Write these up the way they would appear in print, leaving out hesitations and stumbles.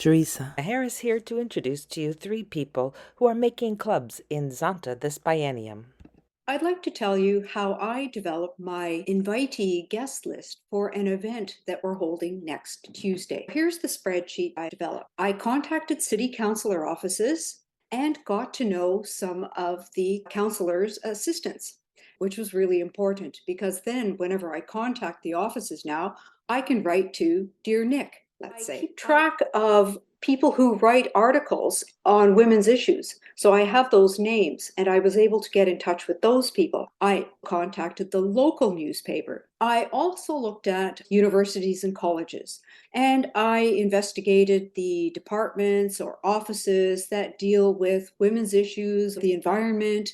Teresa. Harris here to introduce to you three people who are making clubs in Zonta this biennium. I'd like to tell you how I developed my invitee guest list for an event that we're holding next Tuesday. Here's the spreadsheet I developed. I contacted city councilor offices and got to know some of the councilors' assistants, which was really important because then whenever I contact the offices now, I can write to Dear Nick, let's say. I keep track of people who write articles on women's issues. So I have those names and I was able to get in touch with those people. I contacted the local newspaper. I also looked at universities and colleges and I investigated the departments or offices that deal with women's issues, the environment,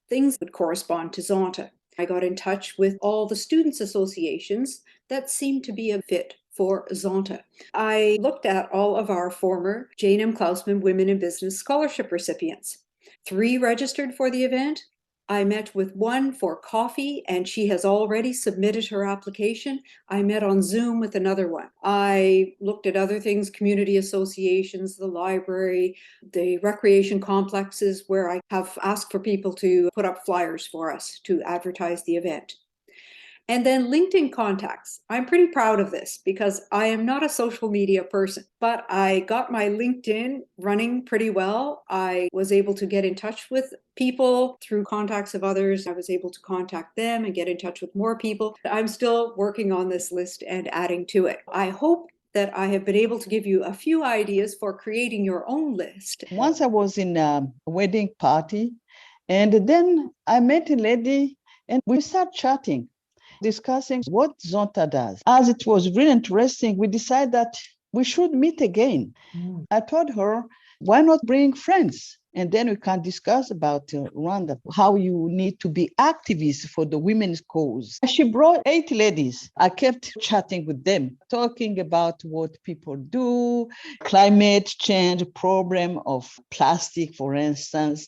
things that correspond to Zonta. I got in touch with all the students' associations that seemed to be a fit for Zonta. I looked at all of our former Jane M. Klausman Women in Business Scholarship recipients. 3 registered for the event. I met with one for coffee and she has already submitted her application. I met on Zoom with another one. I looked at other things, community associations, the library, the recreation complexes where I have asked for people to put up flyers for us to advertise the event. And then LinkedIn contacts. I'm pretty proud of this because I am not a social media person, but I got my LinkedIn running pretty well. I was able to get in touch with people through contacts of others. I was able to contact them and get in touch with more people. I'm still working on this list and adding to it. I hope that I have been able to give you a few ideas for creating your own list. Once I was in a wedding party, and then I met a lady and we started chatting, discussing what Zonta does. As it was really interesting, we decided that we should meet again. I told her, why not bring friends? And then we can discuss about Rwanda, how you need to be activists for the women's cause. She brought 8 ladies. I kept chatting with them, talking about what people do, climate change, problem of plastic, for instance.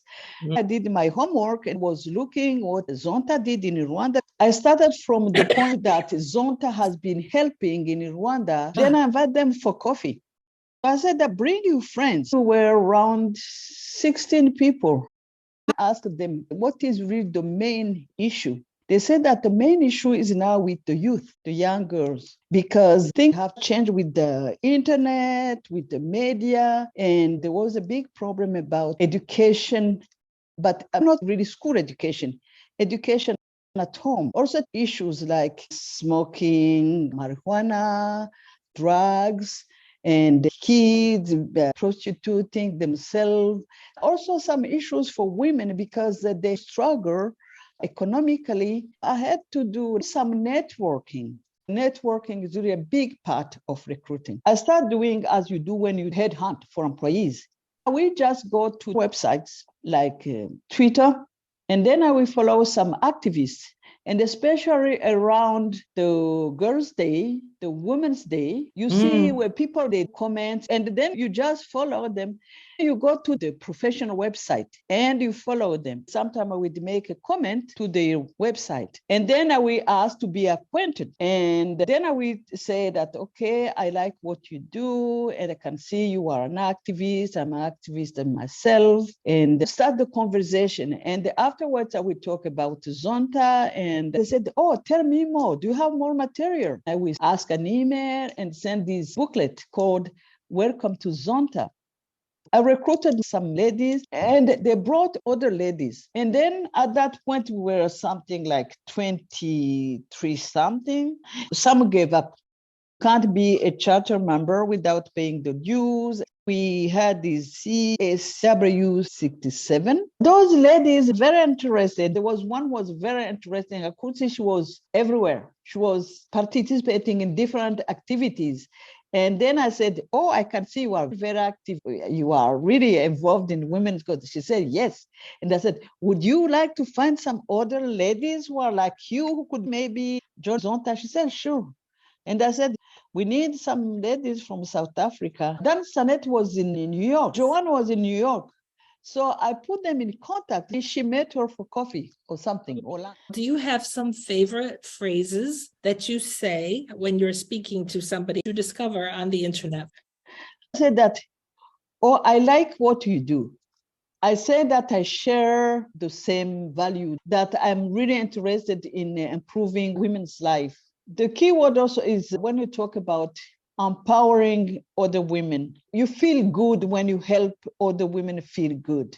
I did my homework and was looking what Zonta did in Rwanda. I started from the point that Zonta has been helping in Rwanda. Then I invited them for coffee. I said, bring your friends. We were around 16 people. I asked them, what is really the main issue? They said that the main issue is now with the youth, the young girls, because things have changed with the internet, with the media, and there was a big problem about education, but not really school education at home. Also issues like smoking, marijuana, drugs, and the kids prostituting themselves. Also some issues for women because they struggle economically. I had to do some networking. Networking is really a big part of recruiting. I started doing as you do when you headhunt for employees. We just go to websites like Twitter, and then I will follow some activists. And especially around the Girls' Day, the Women's Day, you see where people, they comment, and then you just follow them. You go to the professional website and you follow them. Sometimes I would make a comment to their website. And then I will ask to be acquainted. And then I will say that, okay, I like what you do, and I can see you are an activist. I'm an activist myself. And start the conversation. And afterwards, I will talk about Zonta. And they said, oh, tell me more. Do you have more material? I will ask an email and send this booklet called Welcome to Zonta. I recruited some ladies and they brought other ladies. And then at that point, we were something like 23 something. Some gave up. Can't be a charter member without paying the dues. We had this CSW 67. Those ladies very interested. There was one was very interesting. I could see she was everywhere. She was participating in different activities. And then I said, oh, I can see you are very active. You are really involved in women's cause. She said, yes. And I said, would you like to find some other ladies who are like you who could maybe join Zonta? She said, sure. And I said, we need some ladies from South Africa. Then Sanet was in New York. Joanne was in New York. So I put them in contact. She met her for coffee or something. Do you have some favorite phrases that you say when you're speaking to somebody you discover on the internet? said that, oh, I like what you do. I say that I share the same value, that I'm really interested in improving women's life. The key word also is when you talk about empowering other women, you feel good when you help other women feel good.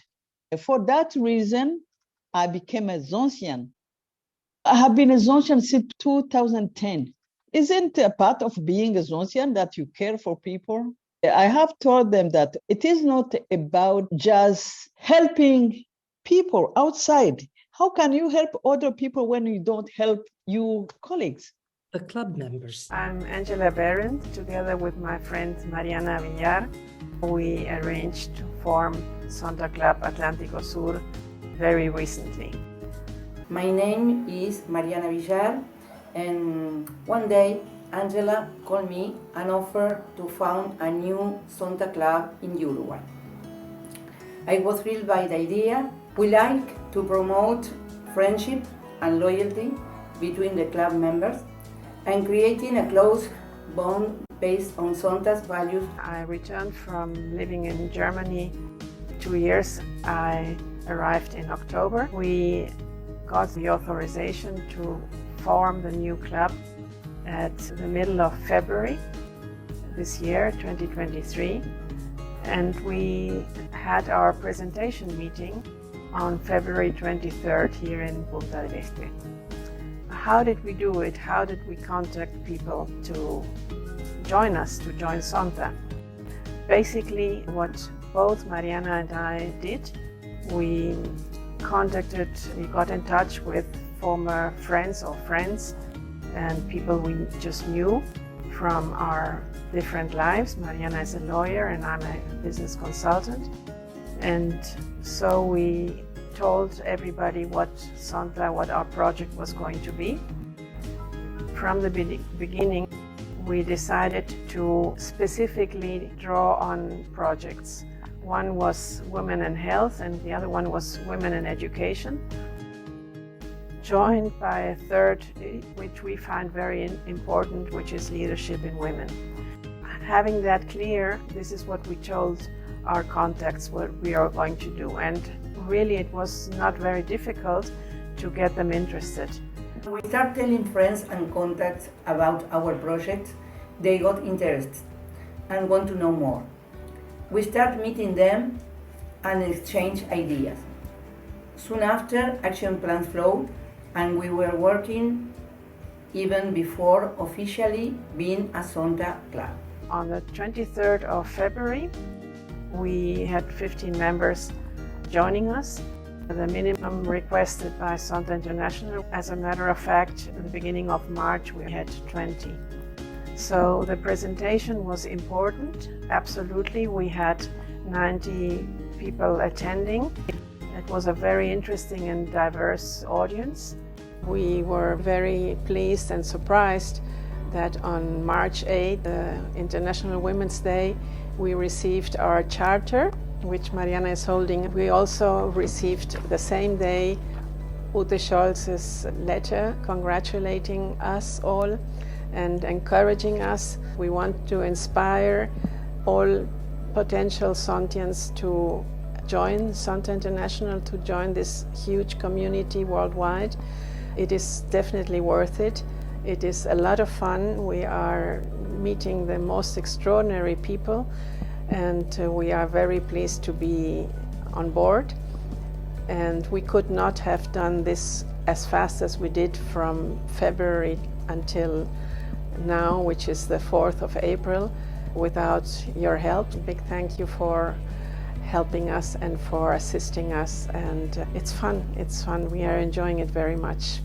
For that reason, I became a Zontian. I have been a Zontian since 2010. Isn't a part of being a Zontian that you care for people? I have told them that it is not about just helping people outside. How can you help other people when you don't help your colleagues? The club members. I'm Angela Berendt, together with my friend Mariana Villar. We arranged to form Sonta Club Atlántico Sur very recently. My name is Mariana Villar, and one day Angela called me and offered to found a new Sonta Club in Uruguay. I was thrilled by the idea. We like to promote friendship and loyalty between the club members and creating a close bond based on Sonta's values. I returned from living in Germany 2 years. I arrived in October. We got the authorization to form the new club at the middle of February this year, 2023. And we had our presentation meeting on February 23rd here in Punta del Este. How did we do it? How did we contact people to join us, to join Sonta? Basically, what both Mariana and I did, we got in touch with former friends and people we just knew from our different lives. Mariana is a lawyer and I'm a business consultant. And so we told everybody what our project was going to be. From the beginning, we decided to specifically draw on projects. One was women and health, and the other one was women and education, joined by a third, which we find very important, which is leadership in women. Having that clear, this is what we told our contacts what we are going to do, and really it was not very difficult to get them interested. We start telling friends and contacts about our project. They got interested and want to know more. We start meeting them and exchange ideas. Soon after, action plans flow, and we were working even before officially being a Sonta Club. On the 23rd of February, we had 15 members joining us. The minimum requested by Sonta International. As a matter of fact, at the beginning of March, we had 20. So the presentation was important. Absolutely, we had 90 people attending. It was a very interesting and diverse audience. We were very pleased and surprised that on March 8th, the International Women's Day, we received our charter, which Mariana is holding. We also received the same day Ute Scholz's letter congratulating us all and encouraging us. We want to inspire all potential Sontians to join Sonta International, to join this huge community worldwide. It is definitely worth it. It is a lot of fun. We are meeting the most extraordinary people, and we are very pleased to be on board. And we could not have done this as fast as we did from February until now, which is the 4th of April, without your help. Big thank you for helping us and for assisting us, and it's fun. We are enjoying it very much.